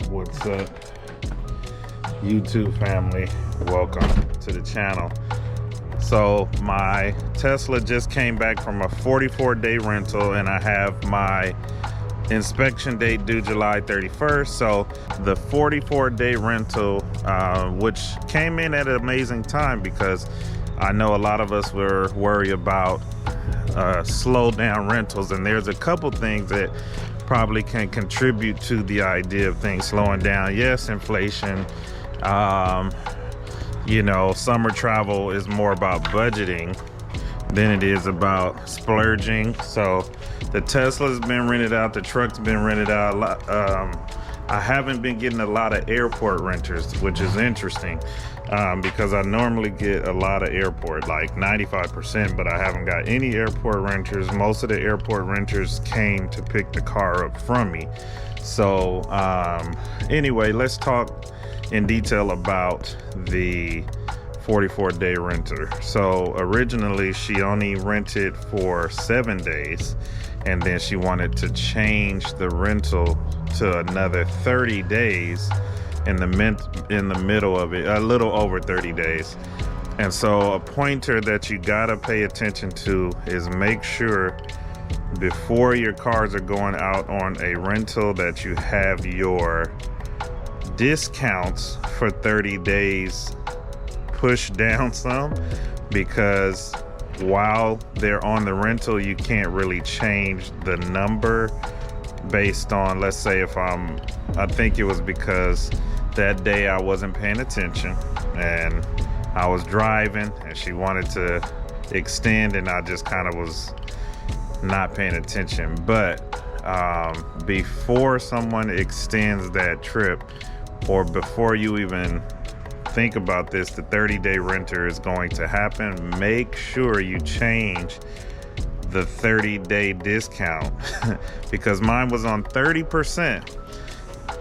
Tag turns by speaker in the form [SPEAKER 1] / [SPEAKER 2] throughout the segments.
[SPEAKER 1] What's up, YouTube family? Welcome to the channel. So my Tesla just came back from a 44-day rental, and I have my inspection date due July 31st. So the 44-day rental, which came in at an amazing time, because I know a lot of us were worried about slow down rentals, and there's a couple things that probably can contribute to the idea of things slowing down. Yes, inflation. You know, summer travel is more about budgeting than it is about splurging. So the Tesla's been rented out, the truck's been rented out. I haven't been getting a lot of airport renters, which is interesting, because I normally get a lot of airport, like 95%, but I haven't got any airport renters. Most of the airport renters came to pick the car up from me. So anyway, let's talk in detail about the 44-day renter. So originally she only rented for 7 days, and then she wanted to change the rental to another 30 days in the middle of it, a little over 30 days. And so a pointer that you gotta pay attention to is make sure before your cars are going out on a rental that you have your discounts for 30 days pushed down some, because while they're on the rental you can't really change the number based on, let's say, if I think it was because that day I wasn't paying attention and I was driving and she wanted to extend, and I just kind of was not paying attention. But before someone extends that trip, or before you even think about this, the 30-day renter is going to happen. Make sure you change the 30-day discount because mine was on 30%.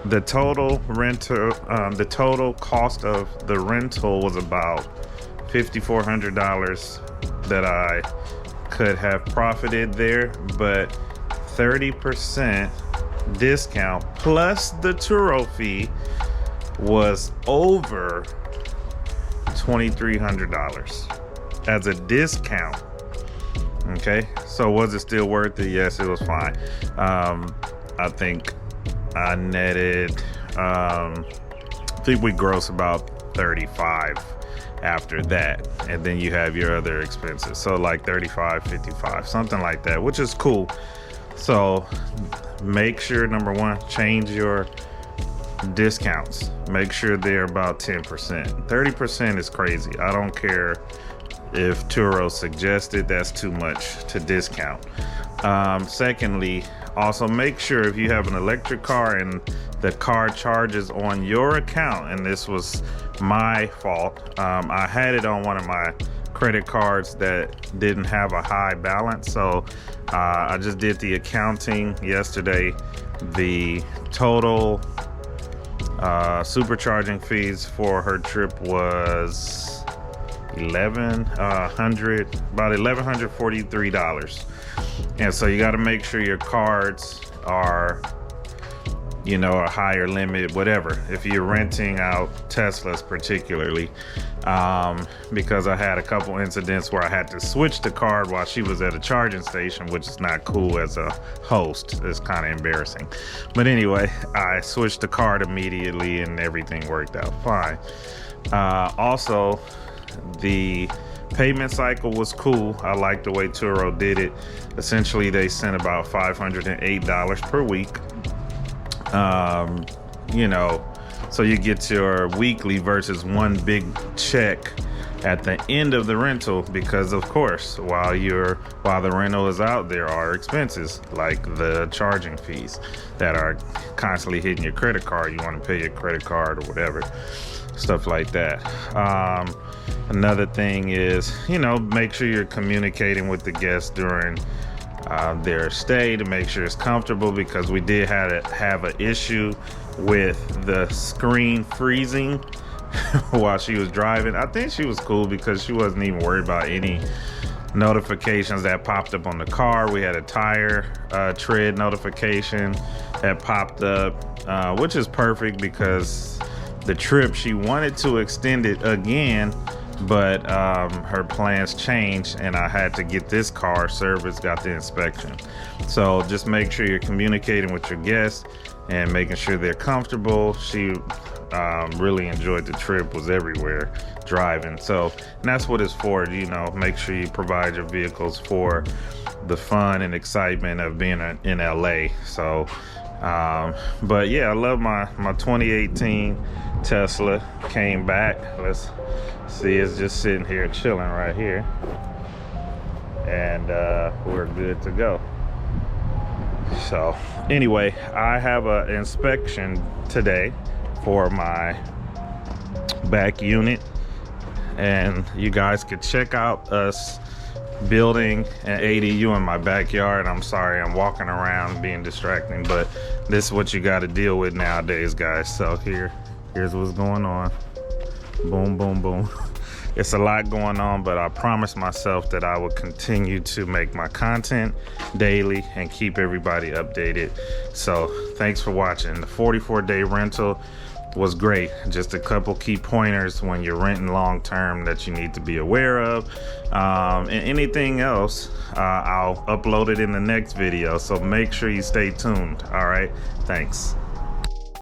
[SPEAKER 1] The total renter, the total cost of the rental was about $5,400 that I could have profited there, but 30% discount plus the Turo fee was over $2,300 as a discount. Okay, so was it still worth it? Yes, it was fine. I think I netted, I think we grossed about 35 after that, and then you have your other expenses, so like 35, 55, something like that, which is cool. So make sure, number one, change your discounts. Make sure they're about 10%. 30% is crazy. I don't care if Turo suggested, that's too much to discount. Secondly, also make sure if you have an electric car and the car charges on your account, and this was my fault. I had it on one of my credit cards that didn't have a high balance, so I just did the accounting yesterday. The total supercharging fees for her trip was about $1,143, and so you got to make sure your cards are, you know, a higher limit, whatever, if you're renting out Teslas particularly, because I had a couple incidents where I had to switch the card while she was at a charging station, which is not cool as a host. It's kind of embarrassing, but anyway, I switched the card immediately and everything worked out fine. Also, the payment cycle was cool. I like the way Turo did it. Essentially, they sent about $508 per week. You know, so you get your weekly versus one big check at the end of the rental, because of course, while the rental is out, there are expenses like the charging fees that are constantly hitting your credit card. You want to pay your credit card or whatever, stuff like that. Another thing is, you know, make sure you're communicating with the guests during their stay to make sure it's comfortable, because we did have an issue with the screen freezing while she was driving. I think she was cool because she wasn't even worried about any notifications that popped up on the car. We had a tire tread notification that popped up, which is perfect because the trip, she wanted to extend it again, but her plans changed and I had to get this car serviced, got the inspection. So just make sure you're communicating with your guests and making sure they're comfortable. She really enjoyed the trip, was everywhere driving. So that's what it's for, you know, make sure you provide your vehicles for the fun and excitement of being in LA. So but yeah, I love my 2018 Tesla. Came back, let's see, it's just sitting here chilling right here, and we're good to go. So anyway, I have an inspection today for my back unit, and you guys could check out us building an ADU in my backyard. I'm sorry, I'm walking around being distracting, but this is what you got to deal with nowadays, guys. So here's what's going on. Boom, boom, boom. It's a lot going on, but I promised myself that I would continue to make my content daily and keep everybody updated. So thanks for watching. The 44-day rental was great. Just a couple key pointers when you're renting long term that you need to be aware of, and anything else I'll upload it in the next video, so make sure you stay tuned. All right, thanks.